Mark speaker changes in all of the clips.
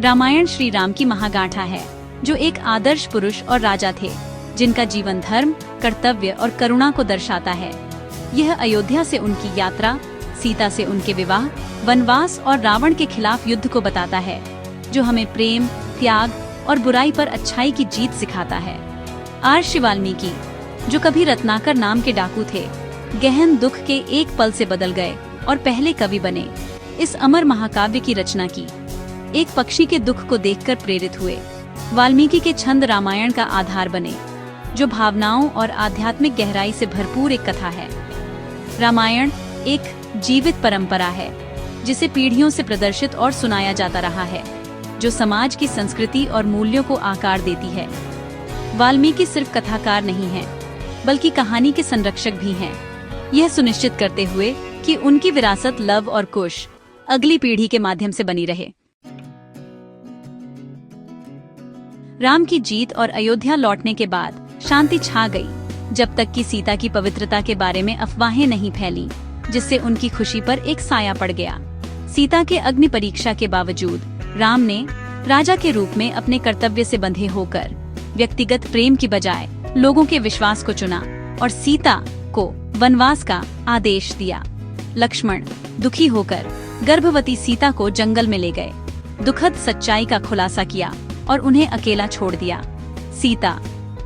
Speaker 1: रामायण श्री राम की महागाथा है, जो एक आदर्श पुरुष और राजा थे, जिनका जीवन धर्म, कर्तव्य और करुणा को दर्शाता है। यह अयोध्या से उनकी यात्रा, सीता से उनके विवाह, वनवास और रावण के खिलाफ युद्ध को बताता है, जो हमें प्रेम, त्याग और बुराई पर अच्छाई की जीत सिखाता है। महर्षि वाल्मीकि, जो कभी रत्नाकर नाम के डाकू थे, गहन दुख के एक पल से बदल गए और पहले कवि बने, इस अमर महाकाव्य की रचना की। एक पक्षी के दुख को देखकर प्रेरित हुए वाल्मीकि के छंद रामायण का आधार बने, जो भावनाओं और आध्यात्मिक गहराई से भरपूर एक कथा है। रामायण एक जीवित परंपरा है, जिसे पीढ़ियों से प्रदर्शित और सुनाया जाता रहा है, जो समाज की संस्कृति और मूल्यों को आकार देती है। वाल्मीकि सिर्फ कथाकार नहीं हैं, बल्कि कहानी के संरक्षक भी हैं, यह सुनिश्चित करते हुए कि उनकी विरासत लव और कुश अगली पीढ़ी के माध्यम से बनी रहे। राम की जीत और अयोध्या लौटने के बाद शांति छा गई, जब तक कि सीता की पवित्रता के बारे में अफवाहें नहीं फैली, जिससे उनकी खुशी पर एक साया पड़ गया। सीता के अग्नि परीक्षा के बावजूद राम ने राजा के रूप में अपने कर्तव्य से बंधे होकर व्यक्तिगत प्रेम की बजाय लोगों के विश्वास को चुना और सीता को वनवास का आदेश दिया। लक्ष्मण दुखी होकर गर्भवती सीता को जंगल में ले गए, दुखद सच्चाई का खुलासा किया और उन्हें अकेला छोड़ दिया। सीता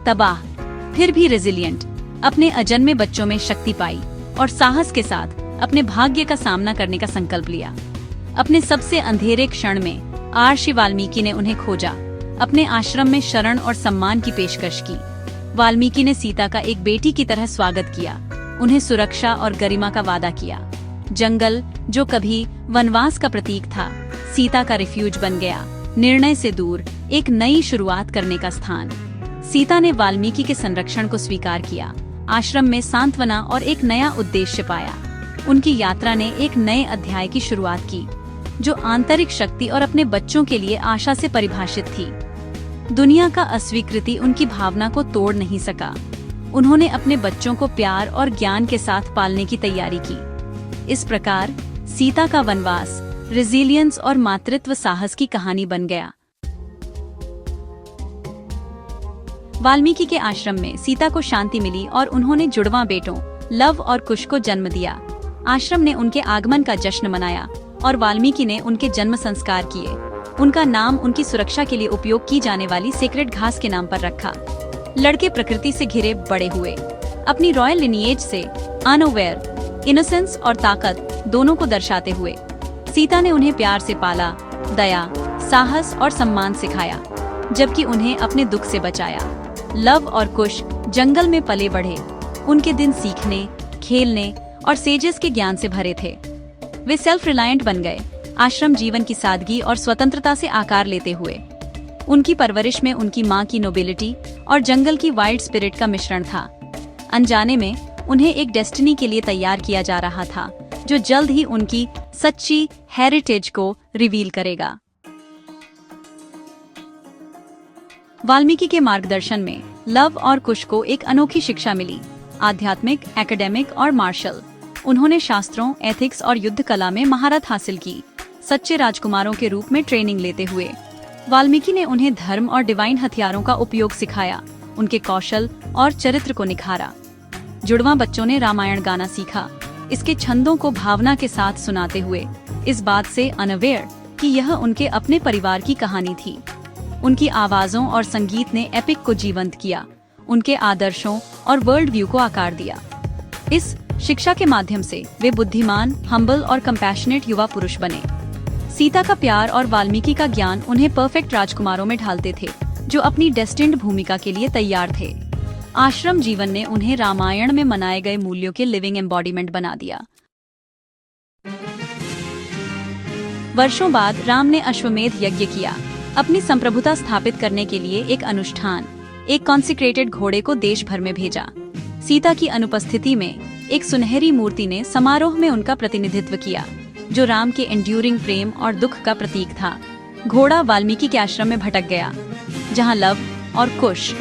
Speaker 1: तबाह फिर भी रेजिलिएंट, अपने अजन्मे बच्चों में शक्ति पाई और साहस के साथ अपने भाग्य का सामना करने का संकल्प लिया। अपने सबसे अंधेरे क्षण में महर्षि वाल्मीकि ने उन्हें खोजा, अपने आश्रम में शरण और सम्मान की पेशकश की। वाल्मीकि ने सीता का एक बेटी की तरह स्वागत किया, उन्हें सुरक्षा और गरिमा का वादा किया। जंगल, जो कभी वनवास का प्रतीक था, सीता का रिफ्यूज बन गया, निर्णय से दूर एक नई शुरुआत करने का स्थान। सीता ने वाल्मीकि के संरक्षण को स्वीकार किया, आश्रम में सांत्वना और एक नया उद्देश्य पाया। उनकी यात्रा ने एक नए अध्याय की शुरुआत की, जो आंतरिक शक्ति और अपने बच्चों के लिए आशा से परिभाषित थी। दुनिया का अस्वीकृति उनकी भावना को तोड़ नहीं सका। उन्होंने अपने बच्चों को प्यार और ज्ञान के साथ पालने की तैयारी की। इस प्रकार सीता का वनवास रेजिलियंस और मातृत्व साहस की कहानी बन गया। वाल्मीकि के आश्रम में सीता को शांति मिली और उन्होंने जुड़वां बेटों लव और कुश को जन्म दिया। आश्रम ने उनके आगमन का जश्न मनाया और वाल्मीकि ने उनके जन्म संस्कार किए। उनका नाम उनकी सुरक्षा के लिए उपयोग की जाने वाली सेक्रेड घास के नाम पर रखा। लड़के प्रकृति से घिरे बड़े हुए, अपनी रॉयल लिनिएज से अनअवेयर, इनोसेंस और ताकत दोनों को दर्शाते हुए। सीता ने उन्हें प्यार से पाला, दया, साहस और सम्मान सिखाया, जबकि उन्हें अपने दुख से बचाया। लव और कुश जंगल में पले बढ़े, उनके दिन सीखने, खेलने और सेजेस के ज्ञान से भरे थे। वे सेल्फ रिलायंट बन गए, आश्रम जीवन की सादगी और स्वतंत्रता से आकार लेते हुए। उनकी परवरिश में उनकी माँ की नोबिलिटी और जंगल की वाइल्ड स्पिरिट का मिश्रण था। अनजाने में उन्हें एक डेस्टिनी के लिए तैयार किया जा रहा था, जो जल्द ही उनकी सच्ची हेरिटेज को रिवील करेगा। वाल्मीकि के मार्गदर्शन में लव और कुश को एक अनोखी शिक्षा मिली, आध्यात्मिक, एकेडमिक और मार्शल। उन्होंने शास्त्रों, एथिक्स और युद्ध कला में महारत हासिल की, सच्चे राजकुमारों के रूप में ट्रेनिंग लेते हुए। वाल्मीकि ने उन्हें धर्म और डिवाइन हथियारों का उपयोग सिखाया, उनके कौशल और चरित्र को निखारा। जुड़वां बच्चों ने रामायण गाना सीखा, इसके छंदों को भावना के साथ सुनाते हुए, इस बात से अनअवेयर कि यह उनके अपने परिवार की कहानी थी। उनकी आवाजों और संगीत ने एपिक को जीवंत किया, उनके आदर्शों और वर्ल्ड व्यू को आकार दिया। इस शिक्षा के माध्यम से वे बुद्धिमान, हम्बल और कंपैशनेट युवा पुरुष बने। सीता का प्यार और वाल्मीकि का ज्ञान उन्हें परफेक्ट राजकुमारों में ढालते थे, जो अपनी डेस्टिन्ड भूमिका के लिए तैयार थे। आश्रम जीवन ने उन्हें रामायण में मनाए गए मूल्यों के लिविंग एम्बॉडीमेंट बना दिया। वर्षों बाद राम ने अश्वमेध यज्ञ किया, अपनी संप्रभुता स्थापित करने के लिए एक अनुष्ठान, एक कॉन्सिक्रेटेड घोड़े को देश भर में भेजा। सीता की अनुपस्थिति में एक सुनहरी मूर्ति ने समारोह में उनका प्रतिनिधित्व किया, जो राम के एंड्यूरिंग प्रेम और दुख का प्रतीक था। घोड़ा वाल्मीकि के आश्रम में भटक गया, जहां लव और कुश,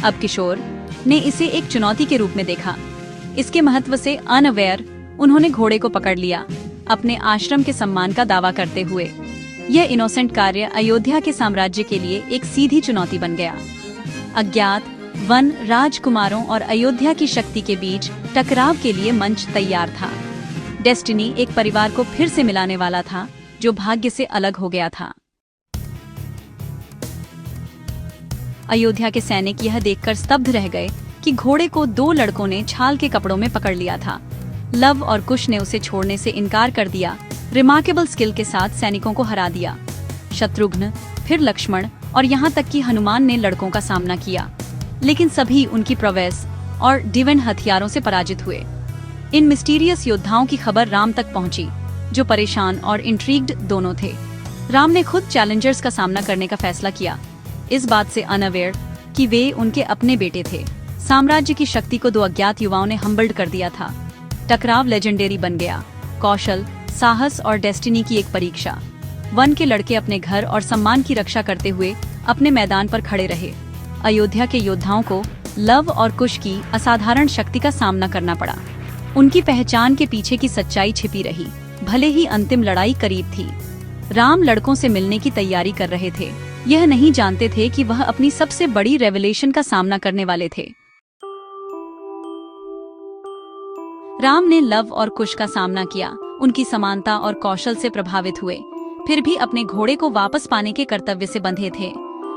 Speaker 1: अब किशोर, ने इसे एक चुनौती के रूप में देखा। इसके महत्व से अनअवेयर उन्होंने घोड़े को पकड़ लिया, अपने आश्रम के सम्मान का दावा करते हुए। यह इनोसेंट कार्य अयोध्या के साम्राज्य के लिए एक सीधी चुनौती बन गया। अज्ञात वन राजकुमारों और अयोध्या की शक्ति के बीच टकराव के लिए मंच तैयार था। डेस्टिनी एक परिवार को फिर से मिलाने वाला था जो भाग्य से अलग हो गया था। अयोध्या के सैनिक यह देखकर स्तब्ध रह गए कि घोड़े को 2 लड़कों ने छाल के कपड़ों में पकड़ लिया था। लव और कुश ने उसे छोड़ने से इनकार कर दिया। रिमार्केबल स्किल के साथ सैनिकों को हरा दिया। शत्रुघ्न, फिर लक्ष्मण और यहाँ तक कि हनुमान ने लड़कों का सामना किया, लेकिन सभी उनकी प्रवेश और डिवाइन हथियारों से पराजित हुए। इन मिस्टीरियस योद्धाओं की खबर राम तक पहुंची, जो परेशान और इंट्रीग्ड दोनों थे। राम ने खुद चैलेंजर्स का सामना करने का फैसला किया, इस बात से अनअवेयर कि वे उनके अपने बेटे थे। साम्राज्य की शक्ति को 2 अज्ञात युवाओं ने हम्बल्ड कर दिया था। टकराव लेजेंडरी बन गया। कौशल, साहस और डेस्टिनी की एक परीक्षा। वन के लड़के अपने घर और सम्मान की रक्षा करते हुए अपने मैदान पर खड़े रहे। अयोध्या के योद्धाओं को लव और कुश की असाधारण शक्ति का सामना करना पड़ा। उनकी पहचान के पीछे की सच्चाई छिपी रही, भले ही अंतिम लड़ाई करीब थी। राम लड़कों से मिलने की तैयारी कर रहे थे, यह नहीं जानते थे कि वह अपनी सबसे बड़ी रेवलेशन का सामना करने वाले थे। राम ने लव और कुश का सामना किया, उनकी समानता और कौशल से प्रभावित हुए, फिर भी अपने घोड़े को वापस पाने के कर्तव्य से बंधे थे।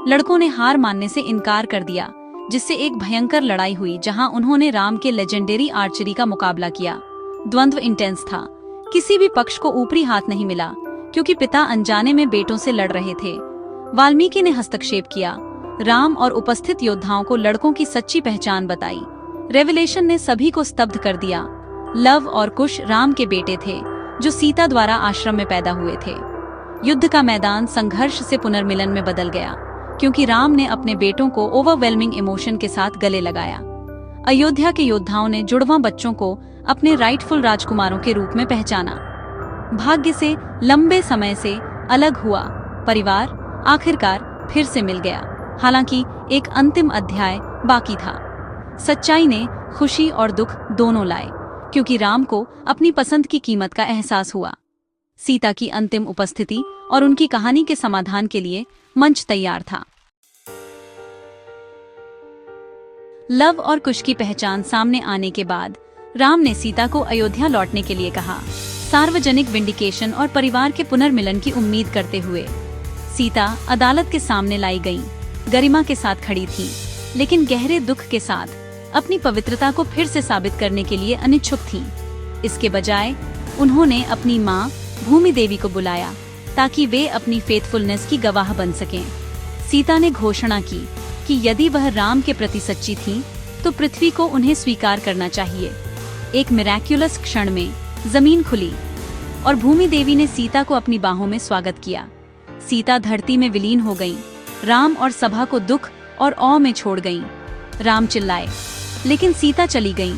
Speaker 1: लड़कों ने हार मानने से इनकार कर दिया, जिससे एक भयंकर लड़ाई हुई जहां उन्होंने राम के लेजेंडरी आर्चरी का मुकाबला किया। द्वंद्व इंटेंस था, किसी भी पक्ष को ऊपरी हाथ नहीं मिला, क्योंकि पिता अनजाने में बेटों से लड़ रहे थे। वाल्मीकि ने हस्तक्षेप किया, राम और उपस्थित योद्धाओं को लड़कों की सच्ची पहचान बताई। रेवलेशन ने सभी को स्तब्ध कर दिया। लव और कुश राम के बेटे थे, जो सीता द्वारा आश्रम में पैदा हुए थे। युद्ध का मैदान संघर्ष से पुनर्मिलन में बदल गया, क्योंकि राम ने अपने बेटों को ओवरवेलमिंग इमोशन के साथ गले लगाया। अयोध्या के योद्धाओं ने जुड़वां बच्चों को अपने राइटफुल राजकुमारों के रूप में पहचाना। भाग्य से लंबे समय से अलग हुआ परिवार आखिरकार फिर से मिल गया। हालांकि एक अंतिम अध्याय बाकी था। सच्चाई ने खुशी और दुख दोनों लाए, क्योंकि राम को अपनी पसंद की कीमत का एहसास हुआ। सीता की अंतिम उपस्थिति और उनकी कहानी के समाधान के लिए मंच तैयार था। लव और कुश की पहचान सामने आने के बाद राम ने सीता को अयोध्या लौटने के लिए कहा, सार्वजनिक विंडिकेशन और परिवार के पुनर्मिलन की उम्मीद करते हुए। सीता अदालत के सामने लाई गईं, गरिमा के साथ खड़ी थी, लेकिन गहरे दुख के साथ अपनी पवित्रता को फिर से साबित करने के लिए अनिच्छुक थीं। इसके बजाय उन्होंने अपनी माँ भूमि देवी को बुलाया, ताकि वे अपनी फेथफुलनेस की गवाह बन सकें। सीता ने घोषणा की कि यदि वह राम के प्रति सच्ची थीं, तो पृथ्वी को उन्हें स्वीकार करना चाहिए। एक मिराक्युलस क्षण में जमीन खुली और भूमि देवी ने सीता को अपनी बाहों में स्वागत किया। सीता धरती में विलीन हो गईं। राम और सभा को दुख और औ में छोड़ गईं। राम चिल्लाए, लेकिन सीता चली गईं।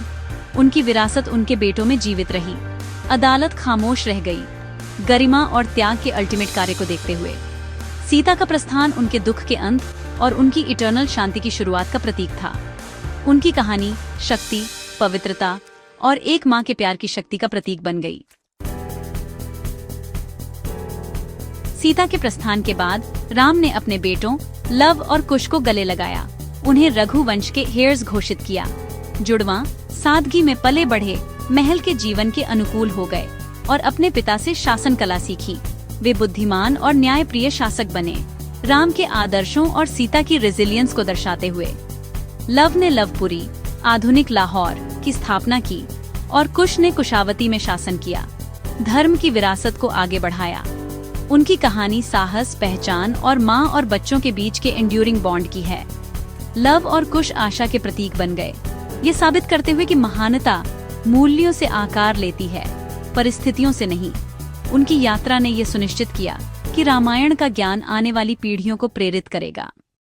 Speaker 1: उनकी विरासत उनके बेटों में जीवित रही। अदालत खामोश रह गई, गरिमा और त्याग के अल्टीमेट कार्य को देखते हुए। सीता का प्रस्थान उनके दुख के अंत और उनकी इटर्नल शांति की शुरुआत का प्रतीक था। उनकी कहानी शक्ति, पवित्रता और एक माँ के प्यार की शक्ति का प्रतीक बन गई। सीता के प्रस्थान के बाद राम ने अपने बेटों लव और कुश को गले लगाया, उन्हें रघुवंश के हेयर्स घोषित किया। जुड़वां सादगी में पले बढ़े महल के जीवन के अनुकूल हो गए और अपने पिता से शासन कला सीखी। वे बुद्धिमान और न्यायप्रिय शासक बने, राम के आदर्शों और सीता की रेजिलियंस को दर्शाते हुए। लव ने लवपुरी, आधुनिक लाहौर की स्थापना की और कुश ने कुशावती में शासन किया, धर्म की विरासत को आगे बढ़ाया। उनकी कहानी साहस, पहचान और माँ और बच्चों के बीच के एंड्यूरिंग बॉन्ड की है। लव और कुश आशा के प्रतीक बन गए, ये साबित करते हुए कि महानता मूल्यों से आकार लेती है, परिस्थितियों से नहीं। उनकी यात्रा ने यह सुनिश्चित किया कि रामायण का ज्ञान आने वाली पीढ़ियों को प्रेरित करेगा।